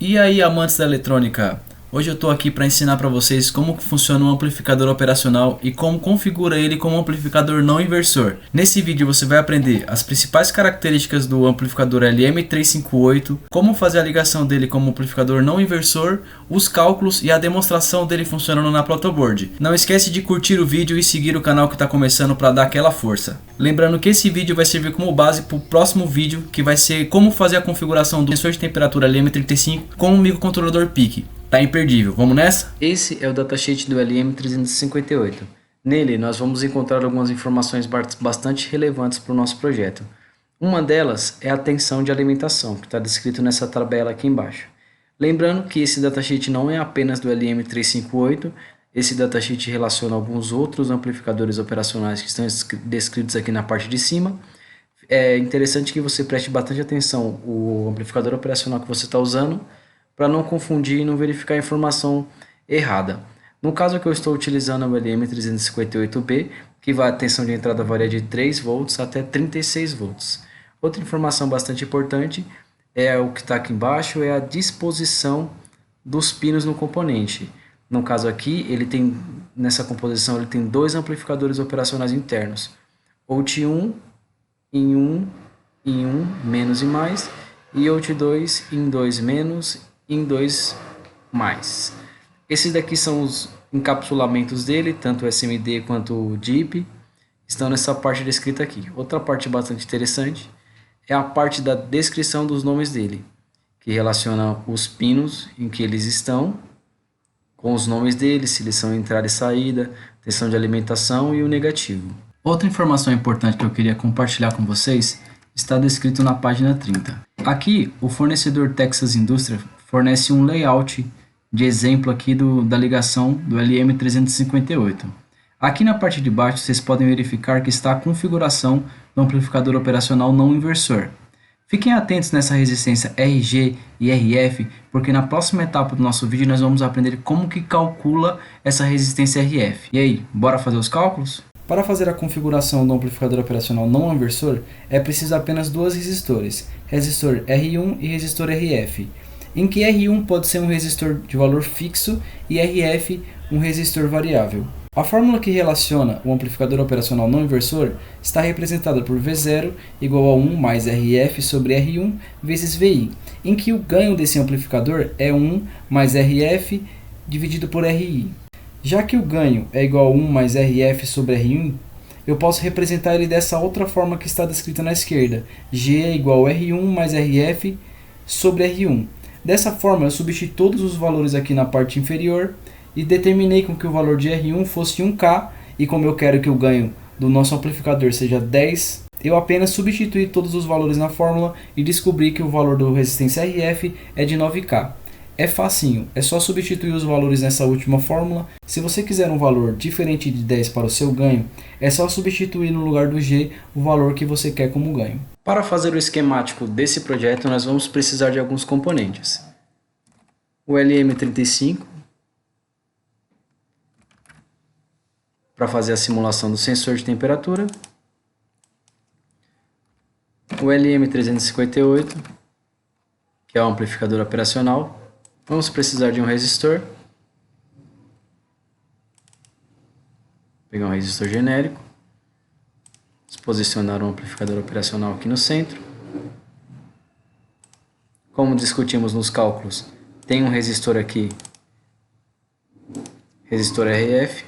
E aí, amantes da eletrônica? Hoje eu estou aqui para ensinar para vocês como que funciona um amplificador operacional e como configura ele como um amplificador não inversor. Nesse vídeo você vai aprender as principais características do amplificador LM358, como fazer a ligação dele como amplificador não inversor, os cálculos e a demonstração dele funcionando na protoboard. Não esquece de curtir o vídeo e seguir o canal que está começando para dar aquela força. Lembrando que esse vídeo vai servir como base para o próximo vídeo, que vai ser como fazer a configuração do sensor de temperatura LM35 com o microcontrolador PIC. Tá imperdível, vamos nessa? Esse é o datasheet do LM358. Nele nós vamos encontrar algumas informações bastante relevantes para o nosso projeto. Uma delas é a tensão de alimentação, que está descrito nessa tabela aqui embaixo. Lembrando que esse datasheet não é apenas do LM358, esse datasheet relaciona alguns outros amplificadores operacionais que estão descritos aqui na parte de cima. É interessante que você preste bastante atenção o amplificador operacional que você está usando, para não confundir e não verificar a informação errada. No caso que eu estou utilizando o LM358B, que a tensão de entrada varia de 3 volts até 36 volts. Outra informação bastante importante é o que está aqui embaixo, é a disposição dos pinos no componente. No caso aqui, nessa composição ele tem dois amplificadores operacionais internos, OUT1 em 1, em 1, menos e mais, e OUT2 em 2 menos em 2 mais. Esses daqui são os encapsulamentos dele, tanto o SMD quanto o DIP, estão nessa parte descrita aqui. Outra parte bastante interessante é a parte da descrição dos nomes dele, que relaciona os pinos em que eles estão, com os nomes deles, se eles são entrada e saída, tensão de alimentação e o negativo. Outra informação importante que eu queria compartilhar com vocês está descrito na página 30. Aqui, o fornecedor Texas Industrial fornece um layout de exemplo aqui da ligação do LM358. Aqui na parte de baixo vocês podem verificar que está a configuração do amplificador operacional não inversor. Fiquem atentos nessa resistência RG e RF, porque na próxima etapa do nosso vídeo nós vamos aprender como que calcula essa resistência RF. E aí, bora fazer os cálculos? Para fazer a configuração do amplificador operacional não inversor, é preciso apenas dois resistores, resistor R1 e resistor RF, em que R1 pode ser um resistor de valor fixo e RF um resistor variável. A fórmula que relaciona o amplificador operacional não inversor está representada por V0 igual a 1 mais RF sobre R1 vezes VI, em que o ganho desse amplificador é 1 mais RF dividido por RI. Já que o ganho é igual a 1 mais RF sobre R1, eu posso representar ele dessa outra forma que está descrita na esquerda. G é igual a R1 mais RF sobre R1. Dessa forma, eu substituí todos os valores aqui na parte inferior e determinei com que o valor de R1 fosse 1K, e como eu quero que o ganho do nosso amplificador seja 10, eu apenas substituí todos os valores na fórmula e descobri que o valor do resistência RF é de 9K. É facinho, é só substituir os valores nessa última fórmula. Se você quiser um valor diferente de 10 para o seu ganho, é só substituir no lugar do G o valor que você quer como ganho. Para fazer o esquemático desse projeto, nós vamos precisar de alguns componentes. O LM35, para fazer a simulação do sensor de temperatura. O LM358, que é o amplificador operacional. Vamos precisar de um resistor. Vou pegar um resistor genérico. Vamos posicionar o amplificador operacional aqui no centro. Como discutimos nos cálculos, tem um resistor aqui, resistor RF.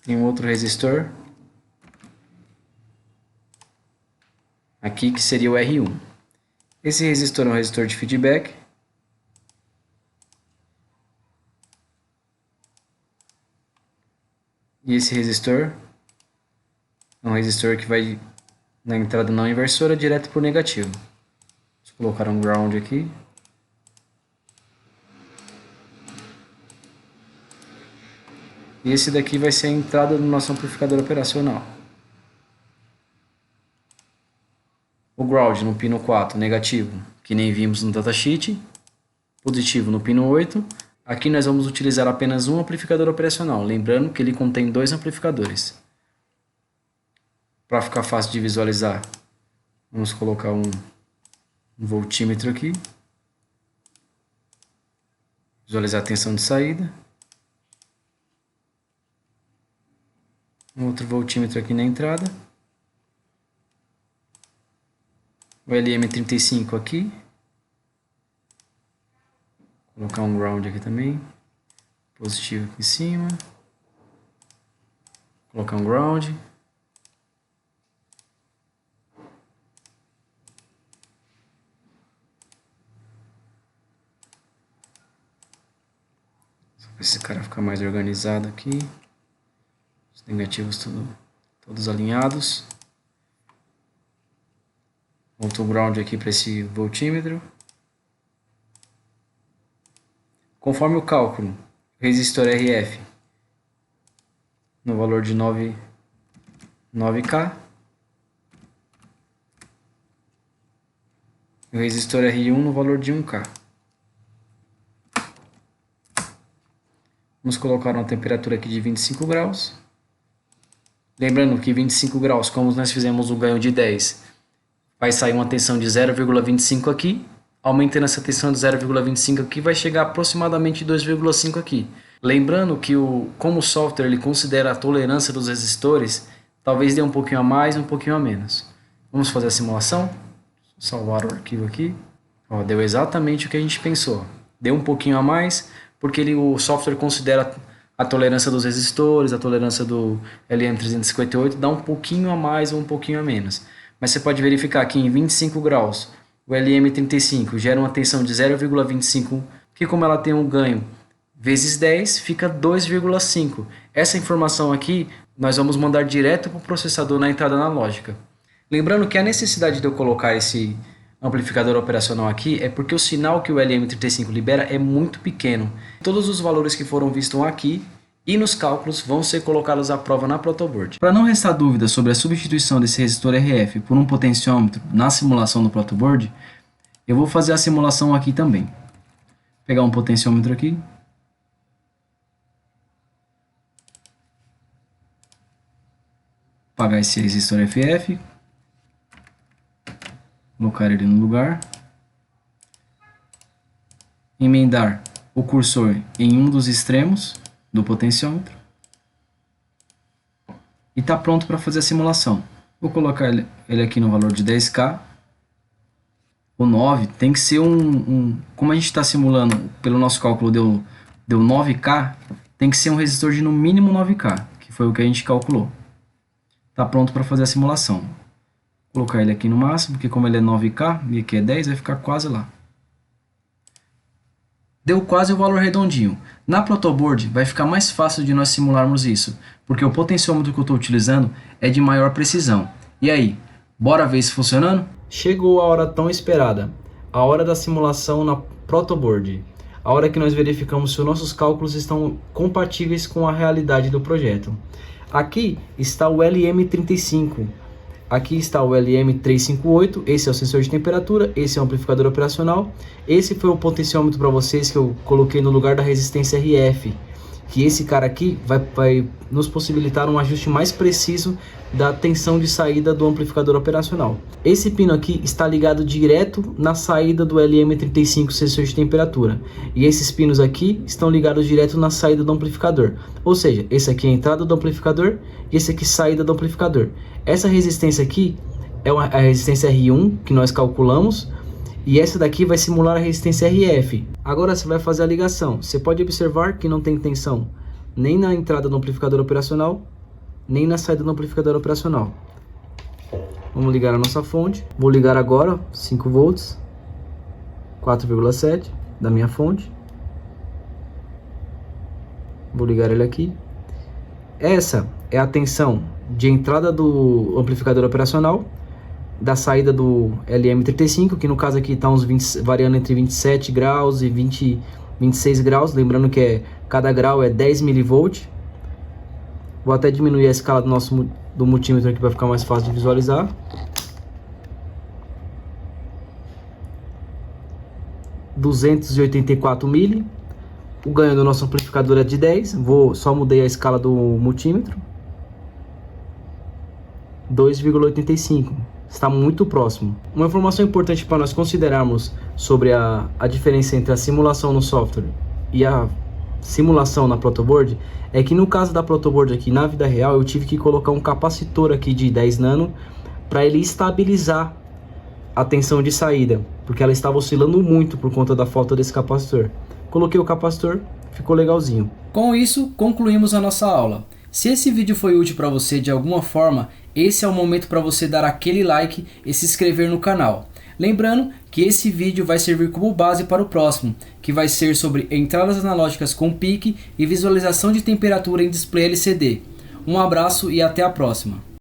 Tem um outro resistor aqui que seria o R1. Esse resistor é um resistor de feedback. E esse resistor é um resistor que vai na entrada não inversora direto para o negativo. Vou colocar um ground aqui. E esse daqui vai ser a entrada do nosso amplificador operacional. O ground no pino 4, negativo, que nem vimos no datasheet. Positivo no pino 8. Aqui nós vamos utilizar apenas um amplificador operacional, lembrando que ele contém dois amplificadores. Para ficar fácil de visualizar, vamos colocar um um voltímetro aqui. Visualizar a tensão de saída. Um outro voltímetro aqui na entrada. O LM35 aqui. Vou colocar um ground aqui também. Positivo aqui em cima. Colocar um ground. Só para esse cara ficar mais organizado aqui. Os negativos todos alinhados. Outro ground aqui para esse voltímetro. Conforme o cálculo, o resistor RF no valor de 9K. E o resistor R1 no valor de 1K. Vamos colocar uma temperatura aqui de 25 graus. Lembrando que 25 graus, como nós fizemos um ganho de 10, vai sair uma tensão de 0,25 aqui. Aumentando essa tensão de 0,25 aqui, vai chegar aproximadamente 2,5 aqui. Lembrando que como o software ele considera a tolerância dos resistores, talvez dê um pouquinho a mais, um pouquinho a menos. Vamos fazer a simulação? Salvar o arquivo aqui. Ó, deu exatamente o que a gente pensou. Deu um pouquinho a mais, porque o software considera a tolerância dos resistores, a tolerância do LM358, dá um pouquinho a mais ou um pouquinho a menos. Mas você pode verificar que em 25 graus, o LM35 gera uma tensão de 0,25, que como ela tem um ganho vezes 10, fica 2,5. Essa informação aqui, nós vamos mandar direto para o processador na entrada analógica. Lembrando que a necessidade de eu colocar esse amplificador operacional aqui é porque o sinal que o LM35 libera é muito pequeno. Todos os valores que foram vistos aqui e nos cálculos vão ser colocados à prova na protoboard. Para não restar dúvida sobre a substituição desse resistor RF por um potenciômetro na simulação do protoboard, eu vou fazer a simulação aqui também. Vou pegar um potenciômetro aqui. Apagar esse resistor FF. Colocar ele no lugar. Emendar o cursor em um dos extremos do potenciômetro. E está pronto para fazer a simulação. Vou colocar ele aqui no valor de 10K. O 9 tem que ser como a gente está simulando, pelo nosso cálculo deu 9K, tem que ser um resistor de no mínimo 9K, que foi o que a gente calculou. Está pronto para fazer a simulação. Vou colocar ele aqui no máximo, porque como ele é 9K e aqui é 10, vai ficar quase lá. Deu quase o valor redondinho. Na protoboard vai ficar mais fácil de nós simularmos isso, porque o potenciômetro que eu estou utilizando é de maior precisão. E aí, bora ver isso funcionando? Chegou a hora tão esperada, a hora da simulação na protoboard. A hora que nós verificamos se os nossos cálculos estão compatíveis com a realidade do projeto. Aqui está o LM35. Aqui está o LM358, esse é o sensor de temperatura, esse é o amplificador operacional. Esse foi o potenciômetro para vocês que eu coloquei no lugar da resistência RF. Que esse cara aqui vai nos possibilitar um ajuste mais preciso da tensão de saída do amplificador operacional. Esse pino aqui está ligado direto na saída do LM35 sensor de temperatura. E esses pinos aqui estão ligados direto na saída do amplificador. Ou seja, esse aqui é a entrada do amplificador e esse aqui é a saída do amplificador. Essa resistência aqui é a resistência R1 que nós calculamos. E essa daqui vai simular a resistência RF. Agora você vai fazer a ligação. Você pode observar que não tem tensão nem na entrada do amplificador operacional, nem na saída do amplificador operacional. Vamos ligar a nossa fonte. Vou ligar agora 5 volts, 4,7 da minha fonte. Vou ligar ele aqui. Essa é a tensão de entrada do amplificador operacional, da saída do LM35, que no caso aqui está variando entre 27 graus e 26 graus, lembrando que cada grau é 10 mV. Vou até diminuir a escala do multímetro aqui para ficar mais fácil de visualizar. (284 mili). O ganho do nosso amplificador é de 10. Só mudei a escala do multímetro. 2,85. está muito próximo. Uma informação importante para nós considerarmos sobre a diferença entre a simulação no software e a simulação na protoboard é que no caso da protoboard aqui na vida real eu tive que colocar um capacitor aqui de 10 nano para ele estabilizar a tensão de saída, porque ela estava oscilando muito por conta da falta desse capacitor. Coloquei o capacitor, ficou legalzinho. Com isso, concluímos a nossa aula. Se esse vídeo foi útil para você de alguma forma, esse é o momento para você dar aquele like e se inscrever no canal. Lembrando que esse vídeo vai servir como base para o próximo, que vai ser sobre entradas analógicas com PIC e visualização de temperatura em display LCD. Um abraço e até a próxima.